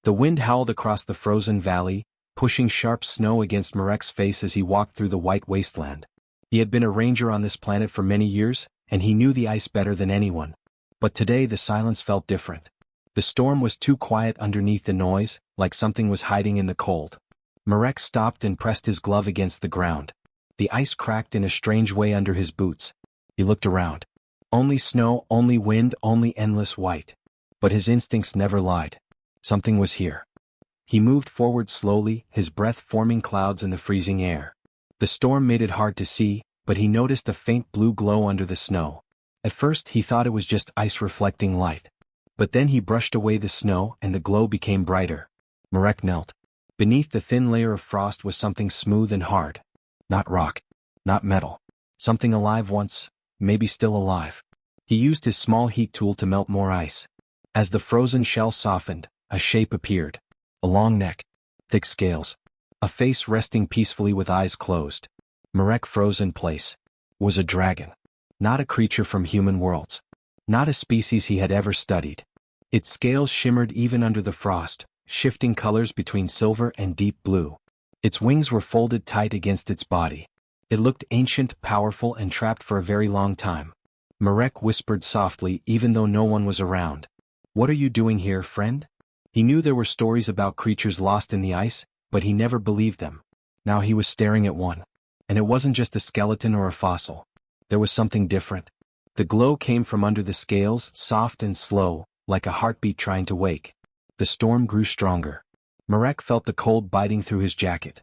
The wind howled across the frozen valley, pushing sharp snow against Marek's face as he walked through the white wasteland. He had been a ranger on this planet for many years, and he knew the ice better than anyone. But today the silence felt different. The storm was too quiet underneath the noise, like something was hiding in the cold. Marek stopped and pressed his glove against the ground. The ice cracked in a strange way under his boots. He looked around. Only snow, only wind, only endless white. But his instincts never lied. Something was here. He moved forward slowly, his breath forming clouds in the freezing air. The storm made it hard to see, but he noticed a faint blue glow under the snow. At first he thought it was just ice reflecting light. But then he brushed away the snow and the glow became brighter. Marek knelt. Beneath the thin layer of frost was something smooth and hard. Not rock. Not metal. Something alive once, maybe still alive. He used his small heat tool to melt more ice. As the frozen shell softened, a shape appeared. A long neck. Thick scales. A face resting peacefully with eyes closed. Marek froze in place. Was a dragon. Not a creature from human worlds. Not a species he had ever studied. Its scales shimmered even under the frost, shifting colors between silver and deep blue. Its wings were folded tight against its body. It looked ancient, powerful, and trapped for a very long time. Marek whispered softly even though no one was around. "What are you doing here, friend?" He knew there were stories about creatures lost in the ice, but he never believed them. Now he was staring at one. And it wasn't just a skeleton or a fossil. There was something different. The glow came from under the scales, soft and slow, like a heartbeat trying to wake. The storm grew stronger. Marek felt the cold biting through his jacket.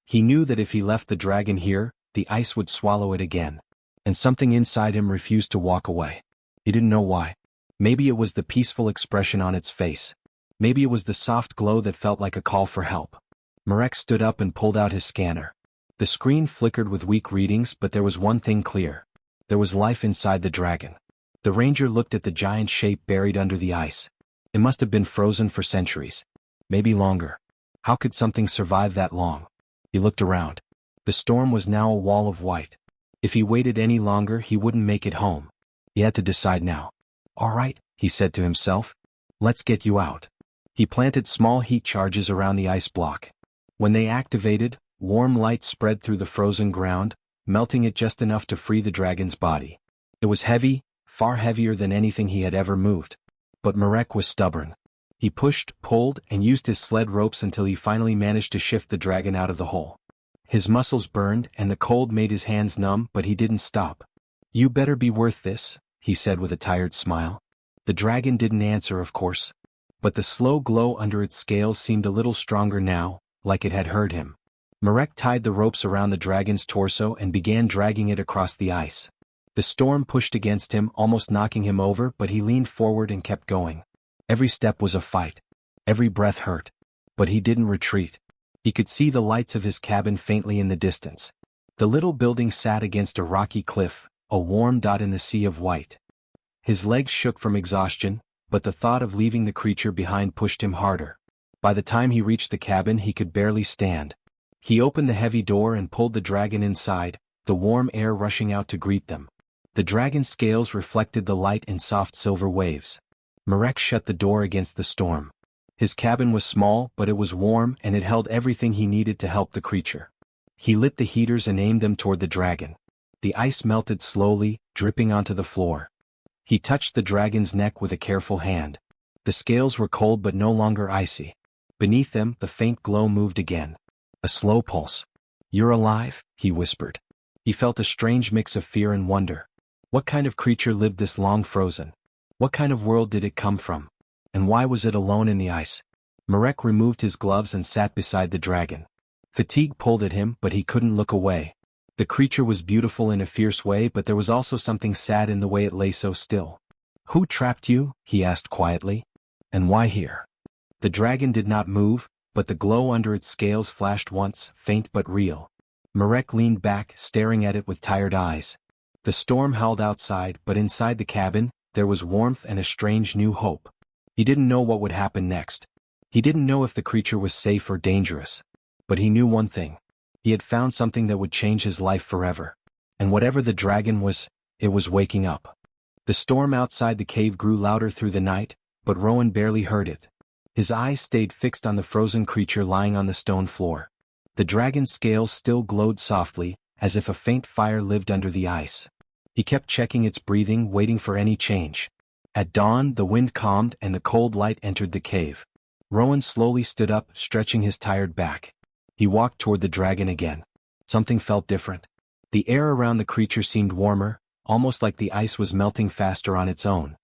He knew that if he left the dragon here, the ice would swallow it again. And something inside him refused to walk away. He didn't know why. Maybe it was the peaceful expression on its face. Maybe it was the soft glow that felt like a call for help. Marek stood up and pulled out his scanner. The screen flickered with weak readings, but there was one thing clear. There was life inside the dragon. The ranger looked at the giant shape buried under the ice. It must have been frozen for centuries. Maybe longer. How could something survive that long? He looked around. The storm was now a wall of white. If he waited any longer, he wouldn't make it home. He had to decide now. "All right," he said to himself. "Let's get you out." He planted small heat charges around the ice block. When they activated, warm light spread through the frozen ground, melting it just enough to free the dragon's body. It was heavy, far heavier than anything he had ever moved. But Marek was stubborn. He pushed, pulled, and used his sled ropes until he finally managed to shift the dragon out of the hole. His muscles burned and the cold made his hands numb, but he didn't stop. "You better be worth this," he said with a tired smile. The dragon didn't answer, of course. But the slow glow under its scales seemed a little stronger now, like it had heard him. Marek tied the ropes around the dragon's torso and began dragging it across the ice. The storm pushed against him, almost knocking him over, but he leaned forward and kept going. Every step was a fight. Every breath hurt. But he didn't retreat. He could see the lights of his cabin faintly in the distance. The little building sat against a rocky cliff, a warm dot in the sea of white. His legs shook from exhaustion, but the thought of leaving the creature behind pushed him harder. By the time he reached the cabin, he could barely stand. He opened the heavy door and pulled the dragon inside, the warm air rushing out to greet them. The dragon's scales reflected the light in soft silver waves. Marek shut the door against the storm. His cabin was small, but it was warm and it held everything he needed to help the creature. He lit the heaters and aimed them toward the dragon. The ice melted slowly, dripping onto the floor. He touched the dragon's neck with a careful hand. The scales were cold but no longer icy. Beneath them, the faint glow moved again. A slow pulse. "You're alive?" he whispered. He felt a strange mix of fear and wonder. What kind of creature lived this long frozen? What kind of world did it come from? And why was it alone in the ice? Marek removed his gloves and sat beside the dragon. Fatigue pulled at him, but he couldn't look away. The creature was beautiful in a fierce way, but there was also something sad in the way it lay so still. "Who trapped you?" he asked quietly. "And why here?" The dragon did not move, but the glow under its scales flashed once, faint but real. Marek leaned back, staring at it with tired eyes. The storm howled outside, but inside the cabin, there was warmth and a strange new hope. He didn't know what would happen next. He didn't know if the creature was safe or dangerous. But he knew one thing. He had found something that would change his life forever. And whatever the dragon was, it was waking up. The storm outside the cave grew louder through the night, but Rowan barely heard it. His eyes stayed fixed on the frozen creature lying on the stone floor. The dragon's scales still glowed softly, as if a faint fire lived under the ice. He kept checking its breathing, waiting for any change. At dawn, the wind calmed and the cold light entered the cave. Rowan slowly stood up, stretching his tired back. He walked toward the dragon again. Something felt different. The air around the creature seemed warmer, almost like the ice was melting faster on its own.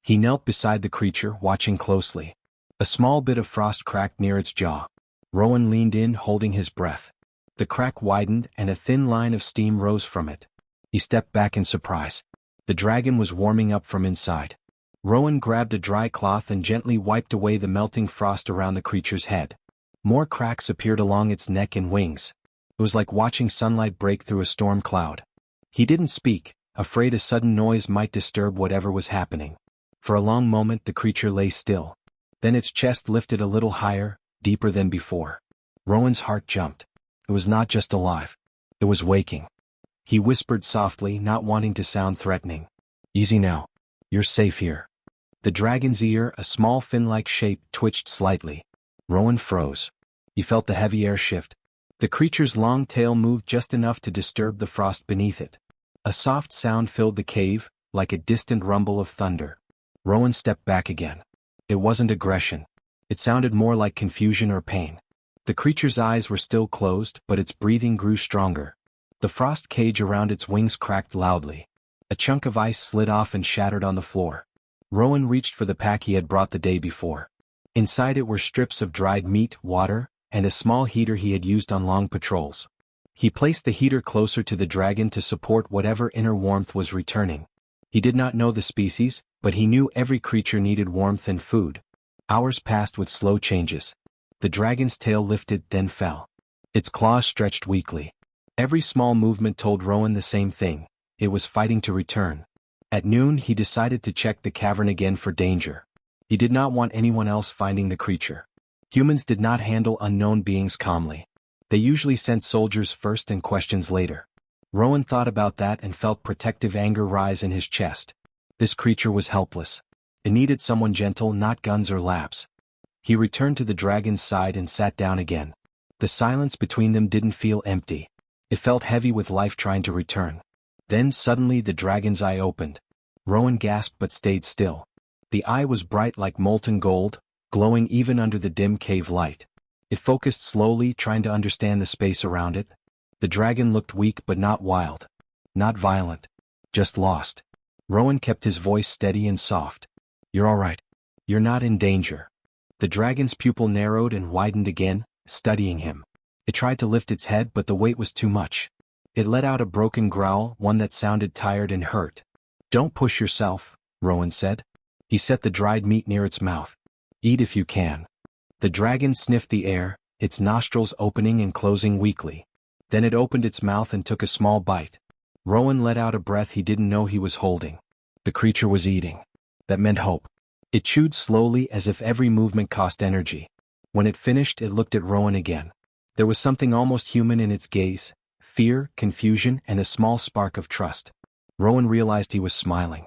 He knelt beside the creature, watching closely. A small bit of frost cracked near its jaw. Rowan leaned in, holding his breath. The crack widened and a thin line of steam rose from it. He stepped back in surprise. The dragon was warming up from inside. Rowan grabbed a dry cloth and gently wiped away the melting frost around the creature's head. More cracks appeared along its neck and wings. It was like watching sunlight break through a storm cloud. He didn't speak, afraid a sudden noise might disturb whatever was happening. For a long moment the creature lay still. Then its chest lifted a little higher, deeper than before. Rowan's heart jumped. It was not just alive. It was waking. He whispered softly, not wanting to sound threatening. "Easy now. You're safe here." The dragon's ear, a small fin-like shape, twitched slightly. Rowan froze. He felt the heavy air shift. The creature's long tail moved just enough to disturb the frost beneath it. A soft sound filled the cave, like a distant rumble of thunder. Rowan stepped back again. It wasn't aggression. It sounded more like confusion or pain. The creature's eyes were still closed, but its breathing grew stronger. The frost cage around its wings cracked loudly. A chunk of ice slid off and shattered on the floor. Rowan reached for the pack he had brought the day before. Inside it were strips of dried meat, water, and a small heater he had used on long patrols. He placed the heater closer to the dragon to support whatever inner warmth was returning. He did not know the species, but he knew every creature needed warmth and food. Hours passed with slow changes. The dragon's tail lifted, then fell. Its claws stretched weakly. Every small movement told Rowan the same thing. It was fighting to return. At noon he decided to check the cavern again for danger. He did not want anyone else finding the creature. Humans did not handle unknown beings calmly. They usually sent soldiers first and questions later. Rowan thought about that and felt protective anger rise in his chest. This creature was helpless. It needed someone gentle, not guns or labs. He returned to the dragon's side and sat down again. The silence between them didn't feel empty. It felt heavy with life trying to return. Then suddenly the dragon's eye opened. Rowan gasped but stayed still. The eye was bright like molten gold, glowing even under the dim cave light. It focused slowly, trying to understand the space around it. The dragon looked weak but not wild. Not violent. Just lost. Rowan kept his voice steady and soft. "You're all right. You're not in danger." The dragon's pupil narrowed and widened again, studying him. It tried to lift its head but the weight was too much. It let out a broken growl, one that sounded tired and hurt. "Don't push yourself," Rowan said. He set the dried meat near its mouth. "Eat if you can." The dragon sniffed the air, its nostrils opening and closing weakly. Then it opened its mouth and took a small bite. Rowan let out a breath he didn't know he was holding. The creature was eating. That meant hope. It chewed slowly as if every movement cost energy. When it finished, it looked at Rowan again. There was something almost human in its gaze, fear, confusion, and a small spark of trust. Rowan realized he was smiling.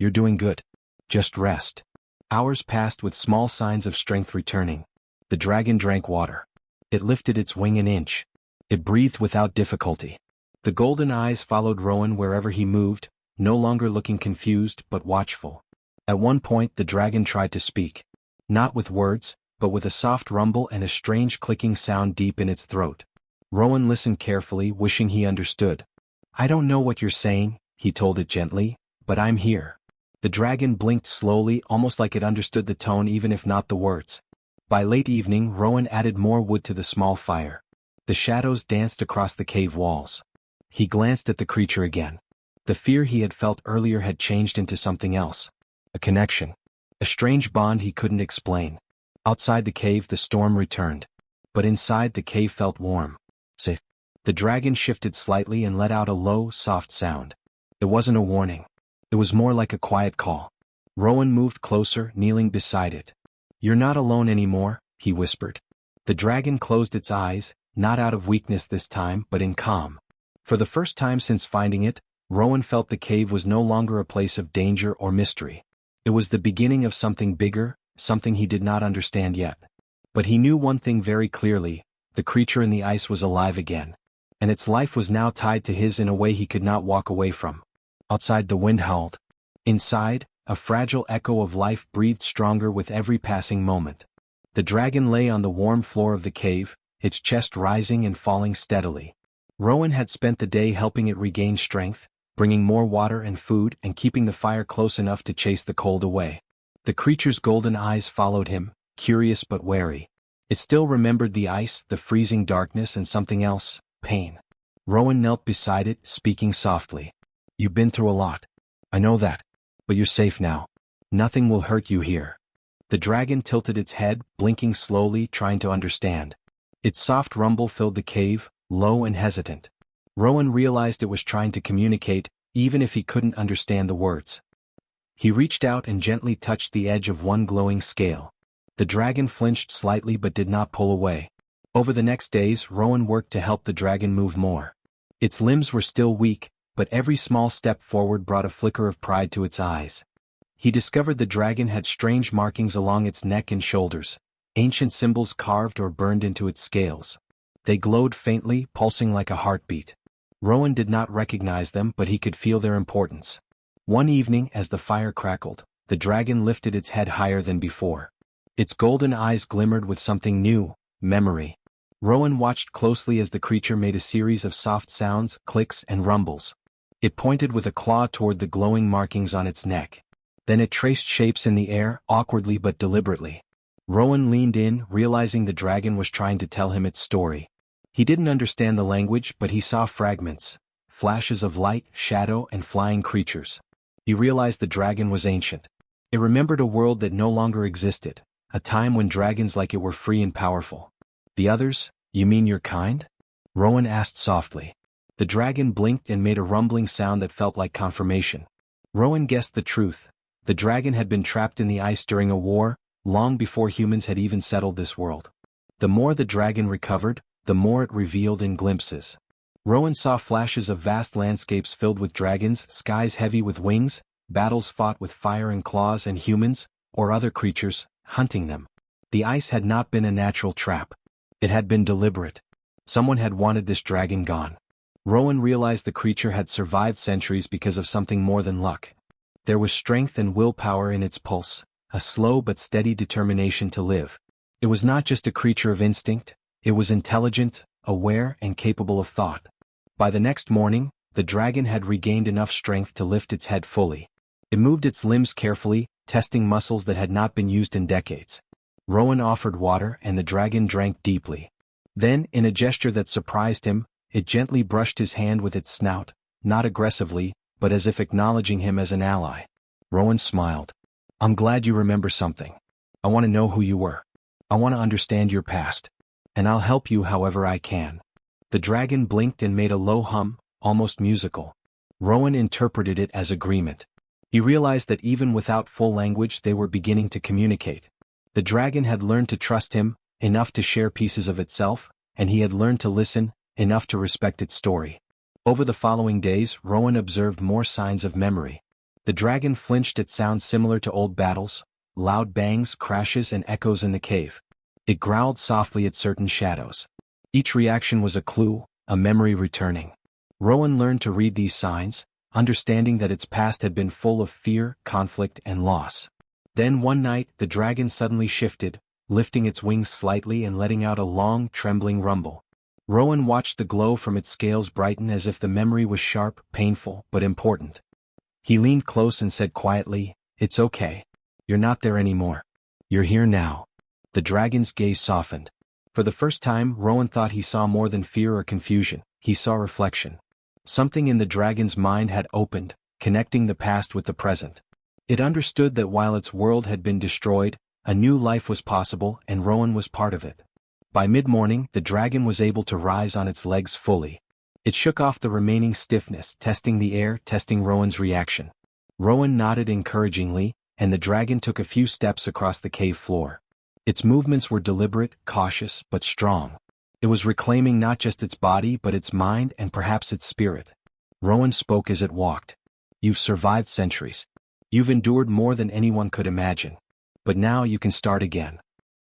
"You're doing good. Just rest." Hours passed with small signs of strength returning. The dragon drank water. It lifted its wing an inch. It breathed without difficulty. The golden eyes followed Rowan wherever he moved, no longer looking confused but watchful. At one point the dragon tried to speak. Not with words, but with a soft rumble and a strange clicking sound deep in its throat. Rowan listened carefully, wishing he understood. "I don't know what you're saying," he told it gently, "but I'm here." The dragon blinked slowly, almost like it understood the tone even if not the words. By late evening, Rowan added more wood to the small fire. The shadows danced across the cave walls. He glanced at the creature again. The fear he had felt earlier had changed into something else. A connection. A strange bond he couldn't explain. Outside the cave the storm returned. But inside the cave felt warm. Safe. The dragon shifted slightly and let out a low, soft sound. It wasn't a warning. It was more like a quiet call. Rowan moved closer, kneeling beside it. "You're not alone anymore," he whispered. The dragon closed its eyes, not out of weakness this time, but in calm. For the first time since finding it, Rowan felt the cave was no longer a place of danger or mystery. It was the beginning of something bigger, something he did not understand yet. But he knew one thing very clearly: the creature in the ice was alive again. And its life was now tied to his in a way he could not walk away from. Outside, the wind howled. Inside, a fragile echo of life breathed stronger with every passing moment. The dragon lay on the warm floor of the cave, its chest rising and falling steadily. Rowan had spent the day helping it regain strength, bringing more water and food and keeping the fire close enough to chase the cold away. The creature's golden eyes followed him, curious but wary. It still remembered the ice, the freezing darkness, and something else: pain. Rowan knelt beside it, speaking softly. "You've been through a lot. I know that. But you're safe now. Nothing will hurt you here." The dragon tilted its head, blinking slowly, trying to understand. Its soft rumble filled the cave, low and hesitant. Rowan realized it was trying to communicate, even if he couldn't understand the words. He reached out and gently touched the edge of one glowing scale. The dragon flinched slightly but did not pull away. Over the next days, Rowan worked to help the dragon move more. Its limbs were still weak, but every small step forward brought a flicker of pride to its eyes. He discovered the dragon had strange markings along its neck and shoulders, ancient symbols carved or burned into its scales. They glowed faintly, pulsing like a heartbeat. Rowan did not recognize them, but he could feel their importance. One evening, as the fire crackled, the dragon lifted its head higher than before. Its golden eyes glimmered with something new: memory. Rowan watched closely as the creature made a series of soft sounds, clicks, and rumbles. It pointed with a claw toward the glowing markings on its neck. Then it traced shapes in the air, awkwardly but deliberately. Rowan leaned in, realizing the dragon was trying to tell him its story. He didn't understand the language, but he saw fragments, flashes of light, shadow, and flying creatures. He realized the dragon was ancient. It remembered a world that no longer existed, a time when dragons like it were free and powerful. "The others? You mean your kind?" Rowan asked softly. The dragon blinked and made a rumbling sound that felt like confirmation. Rowan guessed the truth. The dragon had been trapped in the ice during a war, long before humans had even settled this world. The more the dragon recovered, the more it revealed in glimpses. Rowan saw flashes of vast landscapes filled with dragons, skies heavy with wings, battles fought with fire and claws, and humans, or other creatures, hunting them. The ice had not been a natural trap. It had been deliberate. Someone had wanted this dragon gone. Rowan realized the creature had survived centuries because of something more than luck. There was strength and willpower in its pulse, a slow but steady determination to live. It was not just a creature of instinct, it was intelligent, aware, and capable of thought. By the next morning, the dragon had regained enough strength to lift its head fully. It moved its limbs carefully, testing muscles that had not been used in decades. Rowan offered water, and the dragon drank deeply. Then, in a gesture that surprised him, it gently brushed his hand with its snout, not aggressively, but as if acknowledging him as an ally. Rowan smiled. "I'm glad you remember something. I want to know who you were. I want to understand your past. And I'll help you however I can." The dragon blinked and made a low hum, almost musical. Rowan interpreted it as agreement. He realized that even without full language they were beginning to communicate. The dragon had learned to trust him, enough to share pieces of itself, and he had learned to listen, enough to respect its story. Over the following days, Rowan observed more signs of memory. The dragon flinched at sounds similar to old battles, loud bangs, crashes, and echoes in the cave. It growled softly at certain shadows. Each reaction was a clue, a memory returning. Rowan learned to read these signs, understanding that its past had been full of fear, conflict, and loss. Then one night, the dragon suddenly shifted, lifting its wings slightly and letting out a long, trembling rumble. Rowan watched the glow from its scales brighten as if the memory was sharp, painful, but important. He leaned close and said quietly, "It's okay. You're not there anymore. You're here now." The dragon's gaze softened. For the first time, Rowan thought he saw more than fear or confusion. He saw reflection. Something in the dragon's mind had opened, connecting the past with the present. It understood that while its world had been destroyed, a new life was possible, and Rowan was part of it. By mid-morning, the dragon was able to rise on its legs fully. It shook off the remaining stiffness, testing the air, testing Rowan's reaction. Rowan nodded encouragingly, and the dragon took a few steps across the cave floor. Its movements were deliberate, cautious, but strong. It was reclaiming not just its body but its mind and perhaps its spirit. Rowan spoke as it walked. "You've survived centuries. You've endured more than anyone could imagine. But now you can start again.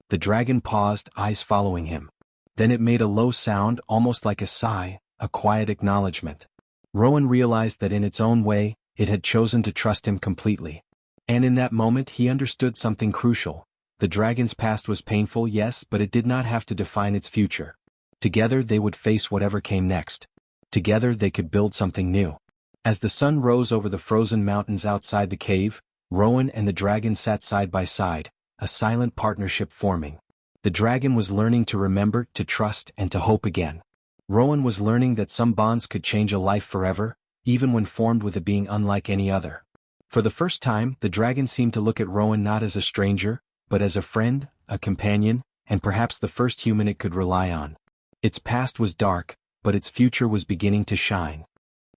The dragon paused, eyes following him. Then it made a low sound, almost like a sigh, a quiet acknowledgement. Rowan realized that in its own way, it had chosen to trust him completely. And in that moment he understood something crucial. The dragon's past was painful, yes, but it did not have to define its future. Together they would face whatever came next. Together they could build something new. As the sun rose over the frozen mountains outside the cave, Rowan and the dragon sat side by side, a silent partnership forming. The dragon was learning to remember, to trust, and to hope again. Rowan was learning that some bonds could change a life forever, even when formed with a being unlike any other. For the first time, the dragon seemed to look at Rowan not as a stranger, but as a friend, a companion, and perhaps the first human it could rely on. Its past was dark, but its future was beginning to shine.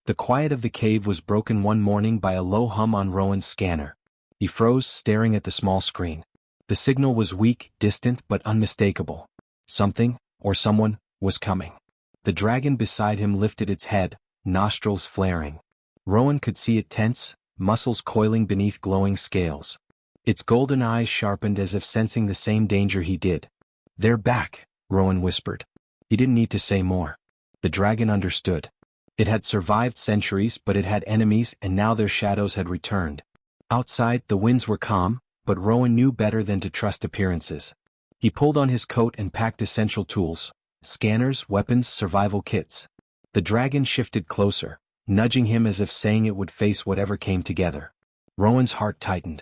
The quiet of the cave was broken one morning by a low hum on Rowan's scanner. He froze, staring at the small screen. The signal was weak, distant, but unmistakable. Something, or someone, was coming. The dragon beside him lifted its head, nostrils flaring. Rowan could see it tense, muscles coiling beneath glowing scales. Its golden eyes sharpened as if sensing the same danger he did. "They're back," Rowan whispered. He didn't need to say more. The dragon understood. It had survived centuries, but it had enemies, and now their shadows had returned. Outside, the winds were calm, but Rowan knew better than to trust appearances. He pulled on his coat and packed essential tools: scanners, weapons, survival kits. The dragon shifted closer, nudging him as if saying it would face whatever came together. Rowan's heart tightened.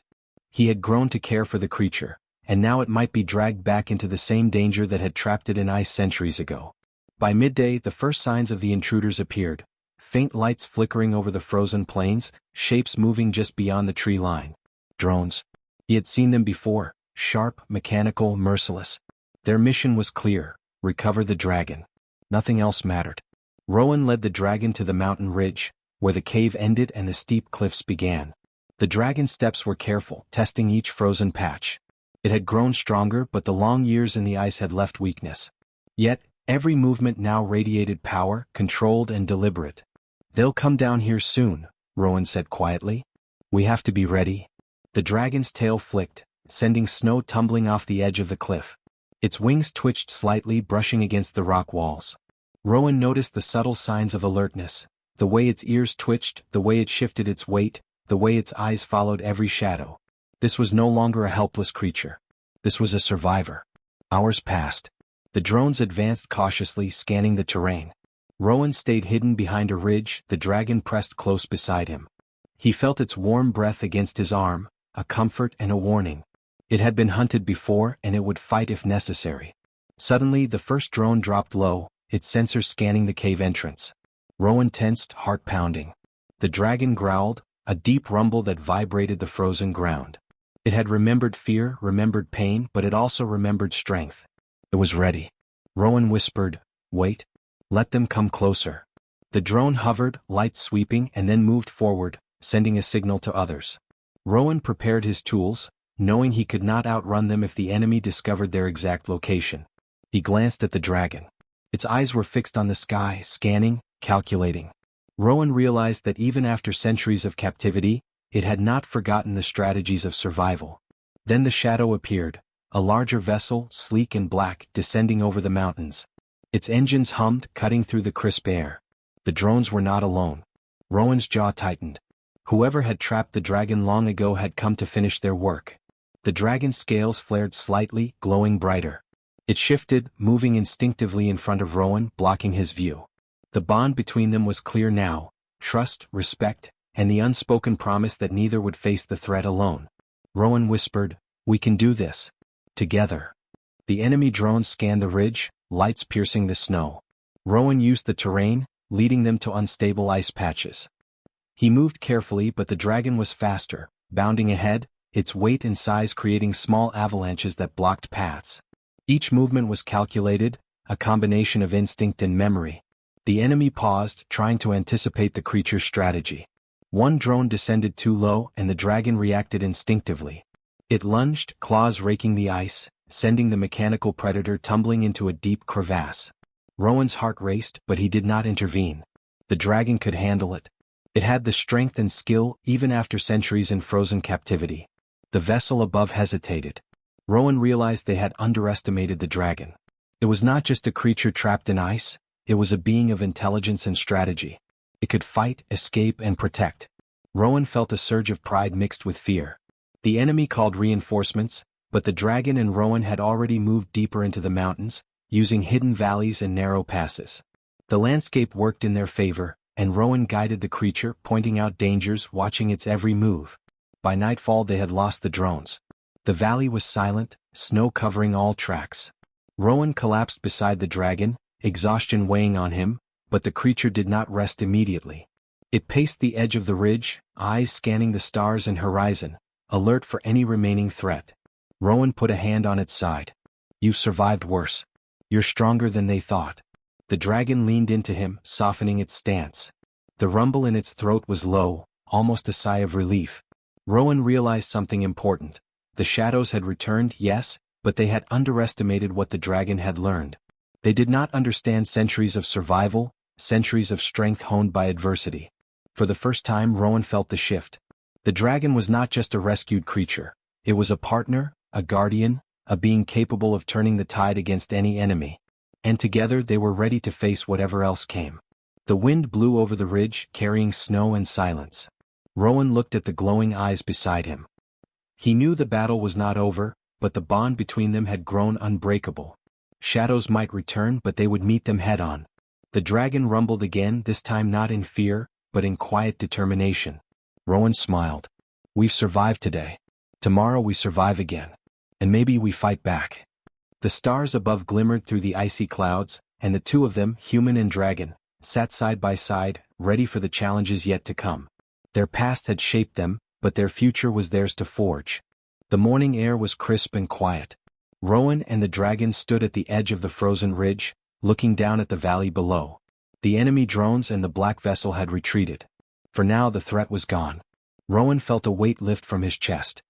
He had grown to care for the creature, and now it might be dragged back into the same danger that had trapped it in ice centuries ago. By midday, the first signs of the intruders appeared: faint lights flickering over the frozen plains, shapes moving just beyond the tree line. Drones. He had seen them before, sharp, mechanical, merciless. Their mission was clear: recover the dragon. Nothing else mattered. Rowan led the dragon to the mountain ridge, where the cave ended and the steep cliffs began. The dragon's steps were careful, testing each frozen patch. It had grown stronger, but the long years in the ice had left weakness. Yet, every movement now radiated power, controlled and deliberate. "They'll come down here soon," Rowan said quietly. "We have to be ready." The dragon's tail flicked, sending snow tumbling off the edge of the cliff. Its wings twitched slightly, brushing against the rock walls. Rowan noticed the subtle signs of alertness: the way its ears twitched, the way it shifted its weight, the way its eyes followed every shadow. This was no longer a helpless creature. This was a survivor. Hours passed. The drones advanced cautiously, scanning the terrain. Rowan stayed hidden behind a ridge, the dragon pressed close beside him. He felt its warm breath against his arm, a comfort and a warning. It had been hunted before, and it would fight if necessary. Suddenly, the first drone dropped low, its sensors scanning the cave entrance. Rowan tensed, heart pounding. The dragon growled, a deep rumble that vibrated the frozen ground. It had remembered fear, remembered pain, but it also remembered strength. It was ready. Rowan whispered, "Wait. Let them come closer." The drone hovered, lights sweeping, and then moved forward, sending a signal to others. Rowan prepared his tools, knowing he could not outrun them if the enemy discovered their exact location. He glanced at the dragon. Its eyes were fixed on the sky, scanning, calculating. Rowan realized that even after centuries of captivity, it had not forgotten the strategies of survival. Then the shadow appeared, a larger vessel, sleek and black, descending over the mountains. Its engines hummed, cutting through the crisp air. The drones were not alone. Rowan's jaw tightened. Whoever had trapped the dragon long ago had come to finish their work. The dragon's scales flared slightly, glowing brighter. It shifted, moving instinctively in front of Rowan, blocking his view. The bond between them was clear now: trust, respect, and the unspoken promise that neither would face the threat alone. Rowan whispered, "We can do this. Together." The enemy drones scanned the ridge, lights piercing the snow. Rowan used the terrain, leading them to unstable ice patches. He moved carefully, but the dragon was faster, bounding ahead, its weight and size creating small avalanches that blocked paths. Each movement was calculated, a combination of instinct and memory. The enemy paused, trying to anticipate the creature's strategy. One drone descended too low, and the dragon reacted instinctively. It lunged, claws raking the ice, sending the mechanical predator tumbling into a deep crevasse. Rowan's heart raced, but he did not intervene. The dragon could handle it. It had the strength and skill, even after centuries in frozen captivity. The vessel above hesitated. Rowan realized they had underestimated the dragon. It was not just a creature trapped in ice, it was a being of intelligence and strategy. It could fight, escape, and protect. Rowan felt a surge of pride mixed with fear. The enemy called reinforcements, but the dragon and Rowan had already moved deeper into the mountains, using hidden valleys and narrow passes. The landscape worked in their favor, and Rowan guided the creature, pointing out dangers, watching its every move. By nightfall they had lost the drones. The valley was silent, snow covering all tracks. Rowan collapsed beside the dragon, exhaustion weighing on him, but the creature did not rest immediately. It paced the edge of the ridge, eyes scanning the stars and horizon, alert for any remaining threat. Rowan put a hand on its side. "You've survived worse. You're stronger than they thought." The dragon leaned into him, softening its stance. The rumble in its throat was low, almost a sigh of relief. Rowan realized something important. The shadows had returned, yes, but they had underestimated what the dragon had learned. They did not understand centuries of survival, centuries of strength honed by adversity. For the first time Rowan felt the shift. The dragon was not just a rescued creature. It was a partner, a guardian, a being capable of turning the tide against any enemy. And together they were ready to face whatever else came. The wind blew over the ridge, carrying snow and silence. Rowan looked at the glowing eyes beside him. He knew the battle was not over, but the bond between them had grown unbreakable. Shadows might return, but they would meet them head-on. The dragon rumbled again, this time not in fear, but in quiet determination. Rowan smiled. "We've survived today. Tomorrow we survive again. And maybe we fight back." The stars above glimmered through the icy clouds, and the two of them, human and dragon, sat side by side, ready for the challenges yet to come. Their past had shaped them, but their future was theirs to forge. The morning air was crisp and quiet. Rowan and the dragon stood at the edge of the frozen ridge, looking down at the valley below. The enemy drones and the black vessel had retreated. For now the threat was gone. Rowan felt a weight lift from his chest.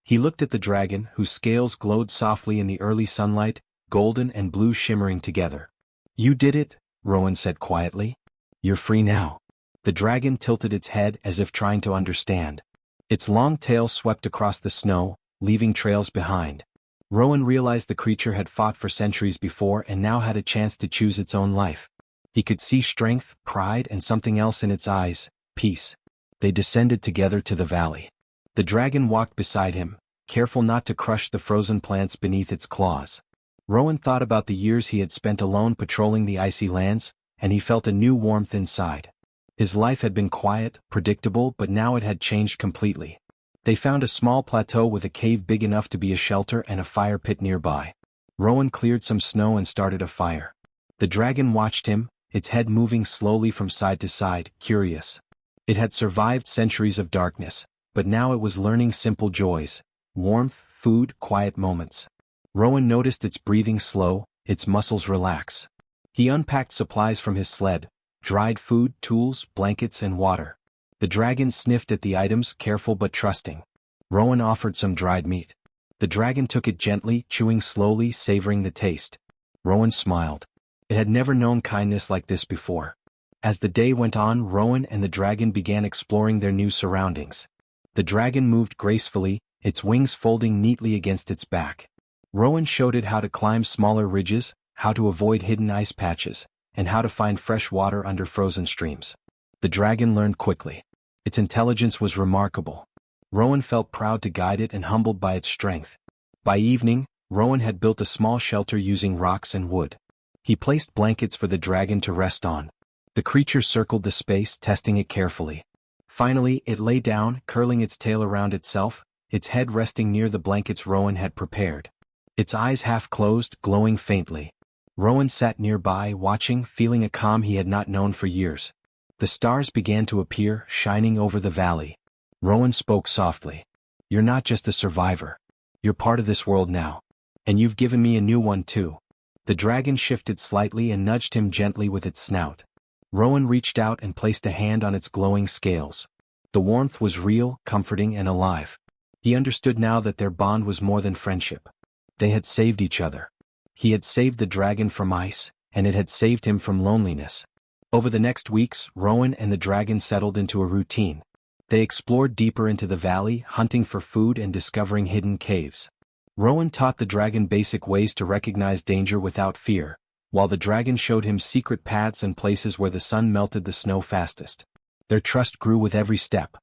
He looked at the dragon, whose scales glowed softly in the early sunlight, golden and blue shimmering together. "You did it," Rowan said quietly. "You're free now." The dragon tilted its head as if trying to understand. Its long tail swept across the snow, leaving trails behind. Rowan realized the creature had fought for centuries before and now had a chance to choose its own life. He could see strength, pride, and something else in its eyes, peace. They descended together to the valley. The dragon walked beside him, careful not to crush the frozen plants beneath its claws. Rowan thought about the years he had spent alone patrolling the icy lands, and he felt a new warmth inside. His life had been quiet, predictable, but now it had changed completely. They found a small plateau with a cave big enough to be a shelter and a fire pit nearby. Rowan cleared some snow and started a fire. The dragon watched him, its head moving slowly from side to side, curious. It had survived centuries of darkness, but now it was learning simple joys: warmth, food, quiet moments. Rowan noticed its breathing slow, its muscles relax. He unpacked supplies from his sled: dried food, tools, blankets, and water. The dragon sniffed at the items, careful but trusting. Rowan offered some dried meat. The dragon took it gently, chewing slowly, savoring the taste. Rowan smiled. It had never known kindness like this before. As the day went on, Rowan and the dragon began exploring their new surroundings. The dragon moved gracefully, its wings folding neatly against its back. Rowan showed it how to climb smaller ridges, how to avoid hidden ice patches, and how to find fresh water under frozen streams. The dragon learned quickly. Its intelligence was remarkable. Rowan felt proud to guide it and humbled by its strength. By evening, Rowan had built a small shelter using rocks and wood. He placed blankets for the dragon to rest on. The creature circled the space, testing it carefully. Finally, it lay down, curling its tail around itself, its head resting near the blankets Rowan had prepared. Its eyes half closed, glowing faintly. Rowan sat nearby, watching, feeling a calm he had not known for years. The stars began to appear, shining over the valley. Rowan spoke softly. "You're not just a survivor. You're part of this world now. And you've given me a new one too." The dragon shifted slightly and nudged him gently with its snout. Rowan reached out and placed a hand on its glowing scales. The warmth was real, comforting, and alive. He understood now that their bond was more than friendship. They had saved each other. He had saved the dragon from ice, and it had saved him from loneliness. Over the next weeks, Rowan and the dragon settled into a routine. They explored deeper into the valley, hunting for food and discovering hidden caves. Rowan taught the dragon basic ways to recognize danger without fear, while the dragon showed him secret paths and places where the sun melted the snow fastest. Their trust grew with every step.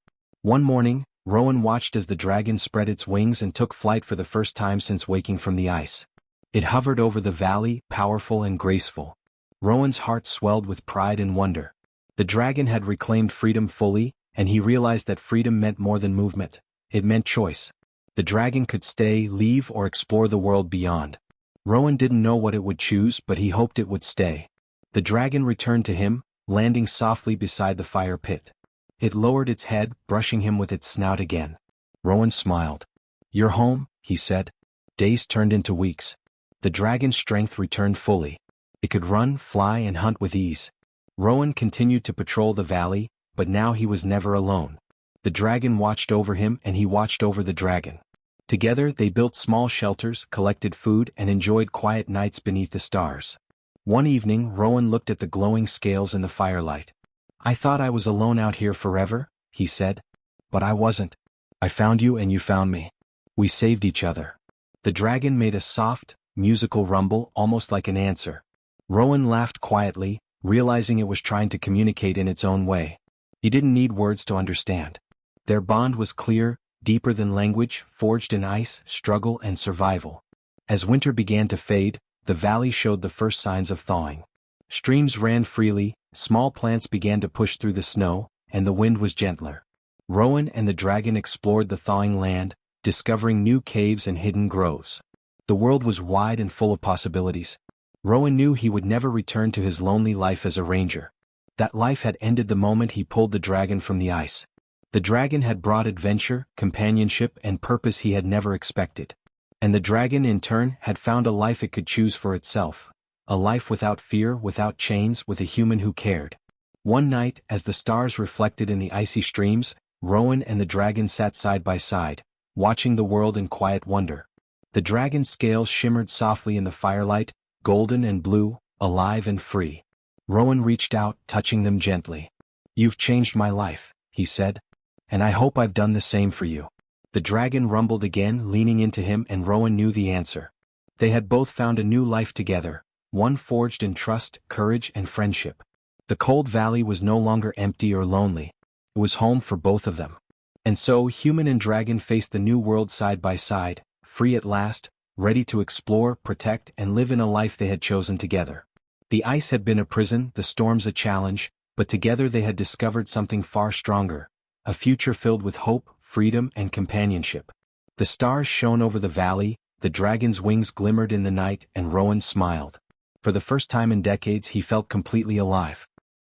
One morning, Rowan watched as the dragon spread its wings and took flight for the first time since waking from the ice. It hovered over the valley, powerful and graceful. Rowan's heart swelled with pride and wonder. The dragon had reclaimed freedom fully, and he realized that freedom meant more than movement. It meant choice. The dragon could stay, leave, or explore the world beyond. Rowan didn't know what it would choose, but he hoped it would stay. The dragon returned to him, landing softly beside the fire pit. It lowered its head, brushing him with its snout again. Rowan smiled. "You're home," he said. Days turned into weeks. The dragon's strength returned fully. It could run, fly, and hunt with ease. Rowan continued to patrol the valley, but now he was never alone. The dragon watched over him and he watched over the dragon. Together they built small shelters, collected food, and enjoyed quiet nights beneath the stars. One evening Rowan looked at the glowing scales in the firelight. "I thought I was alone out here forever," he said. "But I wasn't. I found you and you found me. We saved each other." The dragon made a soft, musical rumble, almost like an answer. Rowan laughed quietly, realizing it was trying to communicate in its own way. He didn't need words to understand. Their bond was clear, deeper than language, forged in ice, struggle, and survival. As winter began to fade, the valley showed the first signs of thawing. Streams ran freely, small plants began to push through the snow, and the wind was gentler. Rowan and the dragon explored the thawing land, discovering new caves and hidden groves. The world was wide and full of possibilities. Rowan knew he would never return to his lonely life as a ranger. That life had ended the moment he pulled the dragon from the ice. The dragon had brought adventure, companionship, and purpose he had never expected. And the dragon, in turn, had found a life it could choose for itself. A life without fear, without chains, with a human who cared. One night, as the stars reflected in the icy streams, Rowan and the dragon sat side by side, watching the world in quiet wonder. The dragon's scales shimmered softly in the firelight, golden and blue, alive and free. Rowan reached out, touching them gently. "You've changed my life," he said. "And I hope I've done the same for you." The dragon rumbled again, leaning into him, and Rowan knew the answer. They had both found a new life together, one forged in trust, courage, and friendship. The cold valley was no longer empty or lonely. It was home for both of them. And so human and dragon faced the new world side by side, free at last, ready to explore, protect, and live in a life they had chosen together. The ice had been a prison, the storms a challenge, but together they had discovered something far stronger, a future filled with hope, freedom, and companionship. The stars shone over the valley, the dragon's wings glimmered in the night, and Rowan smiled. For the first time in decades he felt completely alive.